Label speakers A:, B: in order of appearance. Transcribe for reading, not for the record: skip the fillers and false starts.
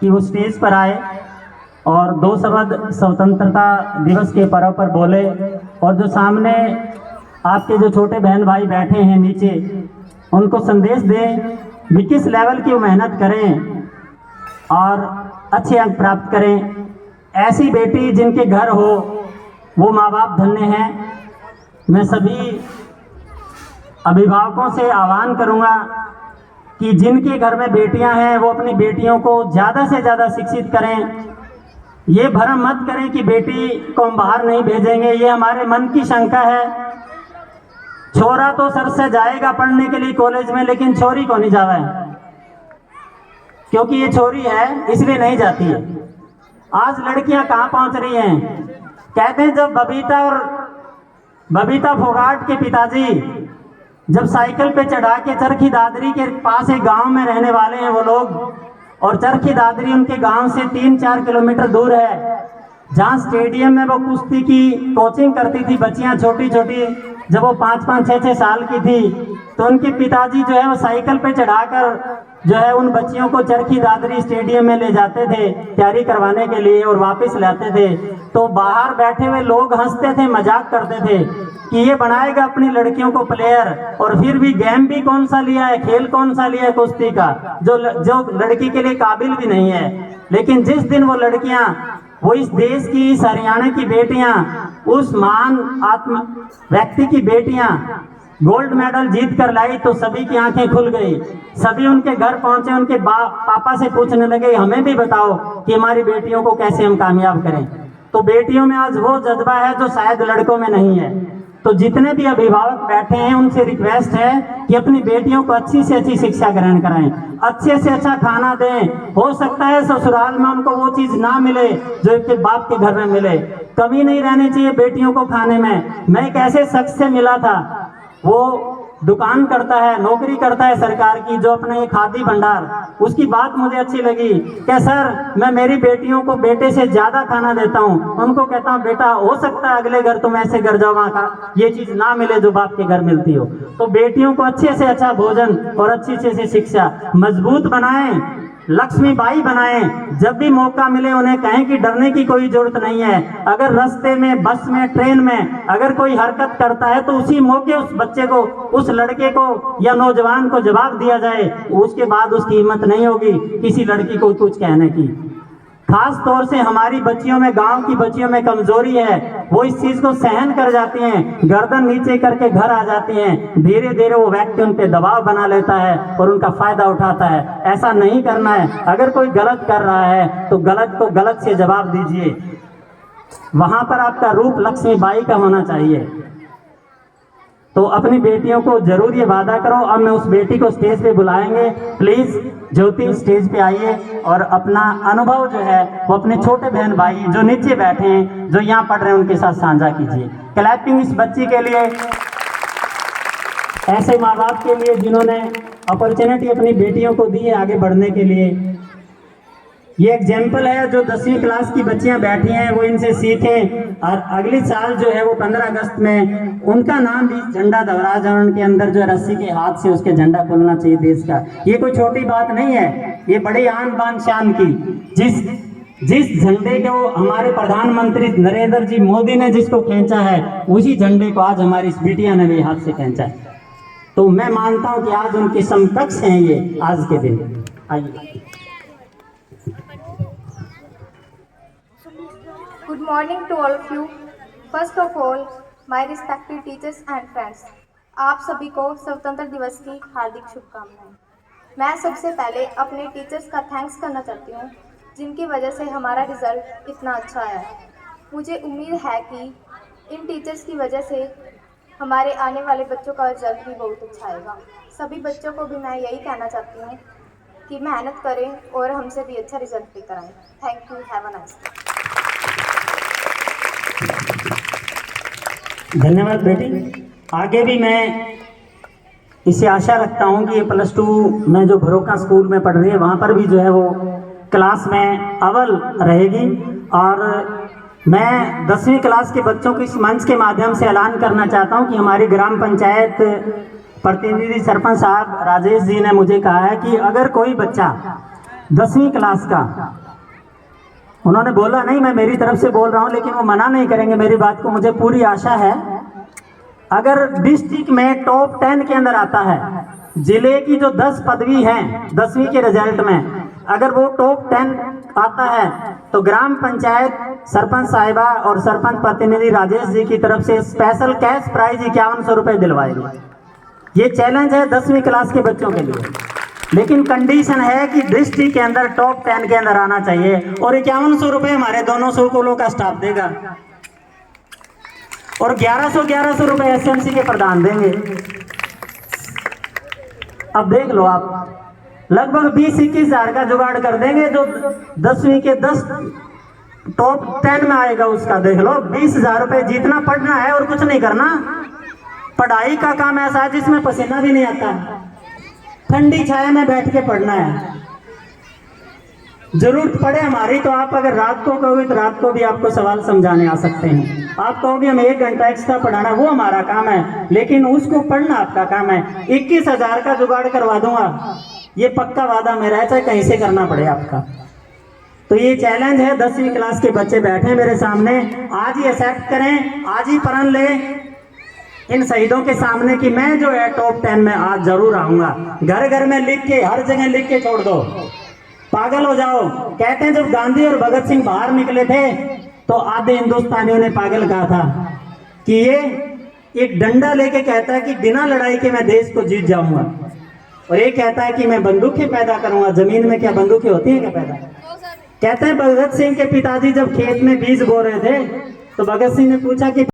A: कि वो स्टेज पर आए और दो शब्द स्वतंत्रता दिवस के पर्व पर बोले, और जो सामने आपके जो छोटे बहन भाई बैठे हैं नीचे, उनको संदेश दें कि किस लेवल की वो मेहनत करें और अच्छे अंक प्राप्त करें। ऐसी बेटी जिनके घर हो वो माँ बाप धन्य हैं। मैं सभी अभिभावकों से आह्वान करूंगा कि जिनके घर में बेटियां हैं वो अपनी बेटियों को ज़्यादा से ज़्यादा शिक्षित करें। ये भ्रम मत करें कि बेटी को हम बाहर नहीं भेजेंगे, ये हमारे मन की शंका है। छोरा तो सर से जाएगा पढ़ने के लिए कॉलेज में, लेकिन छोरी को नहीं जावे, क्योंकि ये छोरी है इसलिए नहीं जाती है। आज लड़कियां कहाँ पहुंच रही हैं? कहते हैं जब बबीता फोगाट के पिताजी जब साइकिल पे चढ़ा के चरखी दादरी के पास एक गांव में रहने वाले हैं वो लोग, और चरखी दादरी उनके गांव से 3-4 किलोमीटर दूर है, जहां स्टेडियम में वो कुश्ती की कोचिंग करती थी बच्चियां छोटी छोटी, जब वो 5-5, 6-6 साल की थी, तो उनके पिताजी जो है वो साइकिल पे चढ़ाकर जो है उन बच्चियों को चरखी दादरी स्टेडियम में ले जाते थे तैयारी करवाने के लिए और वापस लाते थे। तो बाहर बैठे हुए लोग हंसते थे, मजाक करते थे कि ये बनाएगा अपनी लड़कियों को प्लेयर, और फिर भी गेम भी कौन सा लिया है, खेल कौन सा लिया है कुश्ती का, जो लड़की के लिए काबिल भी नहीं है। लेकिन जिस दिन वो लड़कियां, वो इस देश की, इस हरियाणा की बेटियां, उस महान आत्म व्यक्ति की बेटियां गोल्ड मेडल जीत कर लाई, तो सभी की आंखें खुल गई। सभी उनके घर पहुंचे, उनके पापा से पूछने लगे हमें भी बताओ कि हमारी बेटियों को कैसे हम कामयाब करें। तो बेटियों में आज वो जज्बा है जो शायद लड़कों में नहीं है। तो जितने भी अभिभावक बैठे हैं उनसे रिक्वेस्ट है कि अपनी बेटियों को अच्छी से अच्छी शिक्षा ग्रहण कराएं, अच्छे से अच्छा खाना दें। हो सकता है ससुराल में उनको वो चीज ना मिले जो एक बाप के घर में मिले, कमी नहीं रहनी चाहिए बेटियों को खाने में। मैं एक ऐसे शख्स से मिला था, वो दुकान करता है, नौकरी करता है सरकार की, जो अपना ये खादी भंडार, उसकी बात मुझे अच्छी लगी कि सर मैं मेरी बेटियों को बेटे से ज्यादा खाना देता हूँ। उनको कहता हूँ बेटा हो सकता है अगले घर तुम ऐसे घर जाओ वहाँ का ये चीज ना मिले जो बाप के घर मिलती हो। तो बेटियों को अच्छे से अच्छा भोजन और अच्छी से शिक्षा, मजबूत बनाएं, लक्ष्मीबाई बनाएं। जब भी मौका मिले उन्हें कहें कि डरने की कोई जरूरत नहीं है। अगर रास्ते में, बस में, ट्रेन में अगर कोई हरकत करता है तो उसी मौके उस बच्चे को, उस लड़के को या नौजवान को जवाब दिया जाए। उसके बाद उसकी हिम्मत नहीं होगी किसी लड़की को कुछ कहने की। खास तौर से हमारी बच्चियों में, गांव की बच्चियों में कमजोरी है, वो इस चीज को सहन कर जाती हैं, गर्दन नीचे करके घर आ जाती हैं। धीरे धीरे वो व्यक्ति उन पे दबाव बना लेता है और उनका फायदा उठाता है। ऐसा नहीं करना है। अगर कोई गलत कर रहा है तो गलत को गलत से जवाब दीजिए। वहां पर आपका रूप लक्ष्मीबाई का होना चाहिए। तो अपनी बेटियों को जरूर ये वादा करो। अब मैं उस बेटी को स्टेज पे बुलाएंगे, प्लीज ज्योति स्टेज पे आइए और अपना अनुभव जो है वो अपने छोटे बहन भाई जो नीचे बैठे हैं, जो यहाँ पढ़ रहे हैं, उनके साथ साझा कीजिए। क्लैपिंग इस बच्ची के लिए, ऐसे माँ बाप के लिए जिन्होंने अपॉर्चुनिटी अपनी बेटियों को दी है आगे बढ़ने के लिए। ये एग्जाम्पल है, जो 10वीं क्लास की बच्चियां बैठी हैं वो इनसे सीखें। और अगले साल जो है वो 15 अगस्त में उनका नाम भी झंडा दौरा जाए, उनके अंदर जो रस्सी के हाथ से उसके झंडा खुलना चाहिए देश का। ये कोई छोटी बात नहीं है, ये बड़ी आन बान शान की। जिस झंडे को हमारे प्रधानमंत्री नरेंद्र जी मोदी ने जिसको खींचा है, उसी झंडे को आज हमारी इस बिटिया ने भी हाथ से खींचा है। तो मैं मानता हूं कि आज उनके समकक्ष हैं ये आज के दिन। आइए।
B: Good morning to all of you. First of all, my respected teachers and friends. आप सभी को स्वतंत्रता दिवस की हार्दिक शुभकामनाएं। मैं सबसे पहले अपने टीचर्स का थैंक्स करना चाहती हूँ, जिनकी वजह से हमारा रिजल्ट इतना अच्छा आया है। मुझे उम्मीद है कि इन टीचर्स की वजह से हमारे आने वाले बच्चों का रिजल्ट भी बहुत अच्छा आएगा। सभी बच्चों को भी मैं यही कहना चाहती हूँ कि मेहनत करें और हमसे भी अच्छा रिजल्ट लेकर आएँ। Thank you, have a nice day.
A: धन्यवाद बेटी। आगे भी मैं इसे आशा रखता हूं कि ये +2 में जो भरोका स्कूल में पढ़ रही है वहाँ पर भी जो है वो क्लास में अव्वल रहेगी। और मैं 10वीं क्लास के बच्चों को इस मंच के माध्यम से ऐलान करना चाहता हूं कि हमारी ग्राम पंचायत प्रतिनिधि सरपंच साहब राजेश जी ने मुझे कहा है कि अगर कोई बच्चा 10वीं क्लास का उन्होंने बोला नहीं, मैं मेरी तरफ से बोल रहा हूँ, लेकिन वो मना नहीं करेंगे मेरी बात को। मुझे पूरी आशा है अगर डिस्ट्रिक्ट में टॉप 10 के अंदर आता है, जिले की जो 10 पदवी हैं 10वीं के रिजल्ट में, अगर वो टॉप 10 आता है तो ग्राम पंचायत सरपंच साहिबा और सरपंच प्रतिनिधि राजेश जी की तरफ से स्पेशल कैश प्राइज 5100 रुपये दिलवाएगी। ये चैलेंज है 10वीं क्लास के बच्चों के लिए, लेकिन कंडीशन है कि डिस्ट्रिक्ट के अंदर टॉप 10 के अंदर आना चाहिए। और 5100 रुपये हमारे दोनों स्कूलों का स्टाफ देगा और 1100 रुपये एसएमसी के प्रधान देंगे। अब देख लो आप, लगभग 20-21 हजार का जुगाड़ कर देंगे। जो 10वीं के 10 टॉप 10 में आएगा उसका देख लो 20,000 रुपये। जीतना पढ़ना है और कुछ नहीं करना। पढ़ाई का काम ऐसा है जिसमें पसीना भी नहीं आता, ठंडी छाया में बैठ के पढ़ना है। जरूरत पड़े हमारी तो आप अगर रात को कहोगे तो रात को भी आपको सवाल समझाने आ सकते हैं। आप कहोगे हम 1 घंटा एक्स्ट्रा पढ़ाना, वो हमारा काम है, लेकिन उसको पढ़ना आपका काम है। 21,000 का जुगाड़ करवा दूंगा, ये पक्का वादा मेरा है, चाहे कहीं से करना पड़े आपका। तो ये चैलेंज है। 10वीं क्लास के बच्चे बैठे मेरे सामने, आज ही एक्सेप्ट करें, आज ही प्रण ले इन शहीदों के सामने कि मैं जो है टॉप 10 में आज जरूर आऊंगा। घर घर में लिख के, हर जगह लिख के छोड़ दो, पागल हो जाओ। कहते हैं जब गांधी और भगत सिंह बाहर निकले थे तो आधे हिंदुस्तानियों ने पागल कहा था कि ये एक डंडा लेके कहता है कि बिना लड़ाई के मैं देश को जीत जाऊंगा, और ये कहता है कि मैं बंदूकें पैदा करूंगा। जमीन में क्या बंदूकें होती हैं क्या पैदा? कहते हैं भगत सिंह के पिताजी जब खेत में बीज बो रहे थे तो भगत सिंह ने पूछा कि